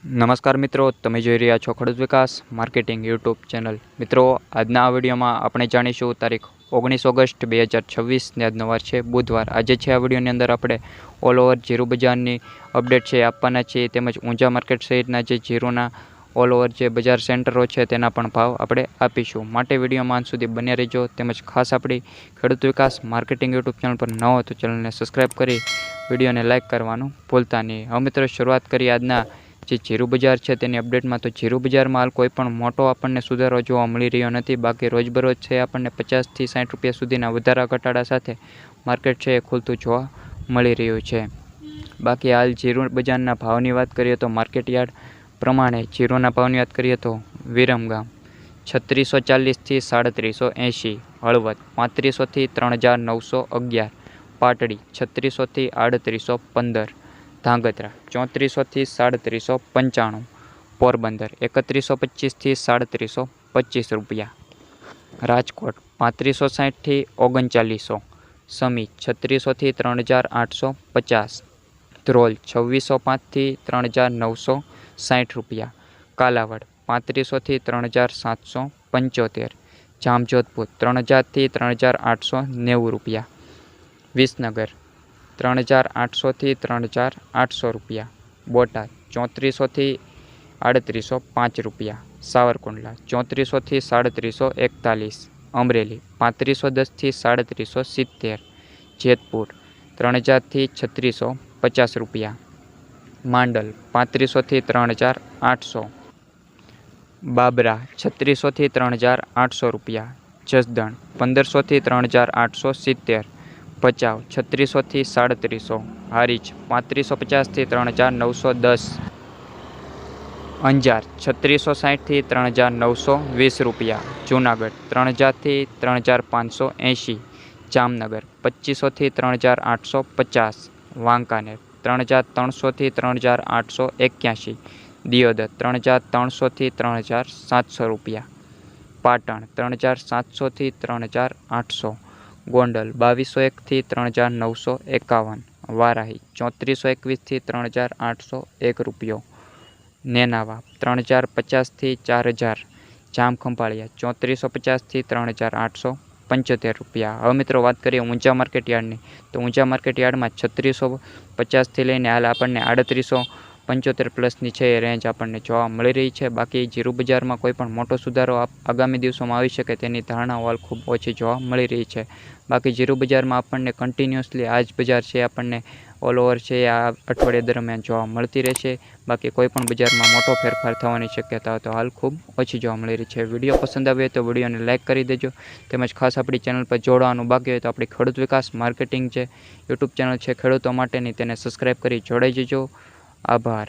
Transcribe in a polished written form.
નમસ્કાર મિત્રો, તમે જોઈ રહ્યા છો ખેડૂત વિકાસ માર્કેટિંગ યુટ્યુબ ચેનલ। મિત્રો, આજના આ વિડીયોમાં આપણે જાણીશું તારીખ 19 ઓગસ્ટ 2026 ને આજનો વાર છે બુધવાર। આજે છે આ વિડીયોની અંદર આપણે ઓલ ઓવર જીરું બજારની અપડેટ છે આપવાના છીએ, તેમજ ઊંઝા માર્કેટ સહિતના જે જીરુના ઓલ ઓવર જે બજાર સેન્ટરો છે તેના પણ ભાવ આપણે આપીશું। માટે વિડીયોમાં અંત સુધી બન્યા રહેજો। તેમજ ખાસ આપણી ખેડૂત વિકાસ માર્કેટિંગ યુટ્યુબ ચેનલ પર ન હોય તો ચેનલને સબસ્ક્રાઈબ કરી વિડીયોને લાઇક કરવાનું ભૂલતા નહીં। હવે મિત્રો, શરૂઆત કરીએ આજના જે જીરું બજાર છે તેની અપડેટમાં। તો જીરું બજારમાં હાલ કોઈ પણ મોટો આપણને સુધારો જોવા મળી રહ્યો નથી। બાકી રોજબરોજ છે આપણને 50 થી 60 રૂપિયા સુધીના વધારા ઘટાડા સાથે માર્કેટ છે એ ખુલતું જોવા મળી રહ્યું છે। બાકી હાલ જીરું બજારના ભાવની વાત કરીએ તો માર્કેટ યાર્ડ પ્રમાણે જીરુના ભાવની વાત કરીએ તો વિરમગામ 3640 થી 3780, હળવદ 3500 થી 3911, પાટડી 3600 થી 3815, ધાંગધ્રા 3400 થી 3795, પોરબંદર 3125 થી 3725 રૂપિયા, રાજકોટ 3560 થી 3900, સમી 3600 થી 3850, ધ્રોલ 2605 થી 3960 રૂપિયા, કાલાવડ 3500 થી 3775, જામજોધપુર 3000 થી 3890 રૂપિયા, વિસનગર 3800 થી 3800 રૂપિયા, બોટાદ 3400 થી 3805 રૂપિયા, સાવરકુંડલા 3400 થી 3741, અમરેલી 3510 થી 3770, જેતપુર 3000 થી 3650 રૂપિયા, માંડલ 3500 થી 3800, બાબરા 3600 થી 3800 રૂપિયા, જસદણ 1500 થી 3870, ભચાઉ 3600 થી 3700, હારીજ 3550 થી 3910, અંજાર 3660 થી 3920 રૂપિયા, જૂનાગઢ 3000 થી 3580, જામનગર 2500 થી 3850, વાંકાનેર 3300 થી 3881, દિયોદર 3300 થી 3700 રૂપિયા, પાટણ 3700 થી 3800, ગોંડલ 2201 થી 3951, વારાહી 3421 થી 3801 રૂપિયો, નેનાવા 3050 થી 4000, જામખંભાળિયા 3450 થી 3875 રૂપિયા। હવે મિત્રો વાત કરીએ ઊંઝા માર્કેટ યાર્ડની, તો ઊંઝા માર્કેટ યાર્ડમાં 3650 થી લઈને હાલ આપણને 3875 પ્લસની છે એ રેન્જ આપણને જોવા મળી રહી છે। બાકી જીરું બજારમાં કોઈ પણ મોટો સુધારો આગામી દિવસોમાં આવી શકે તેની ધારણાઓ હાલ ખૂબ ઓછી જોવા મળી રહી છે। બાકી જીરું બજારમાં આપણને કન્ટિન્યુઅસલી આ જ બજાર છે આપણને ઓલ ઓવર છે આ અઠવાડિયા દરમિયાન જોવા મળતી રહેશે। બાકી કોઈ પણ બજારમાં મોટો ફેરફાર થવાની શક્યતાઓ તો હાલ ખૂબ ઓછી જોવા મળી રહી છે। વિડીયો પસંદ આવે તો વિડીયોને લાઇક કરી દેજો। તેમજ ખાસ આપણી ચેનલ પર જોડાવાનું બાકી હોય તો આપણી ખેડૂત વિકાસ માર્કેટિંગ જે યુટ્યુબ ચેનલ છે ખેડૂતો માટેની, તેને સબસ્ક્રાઈબ કરી જોડાઈ જજો। આભાર।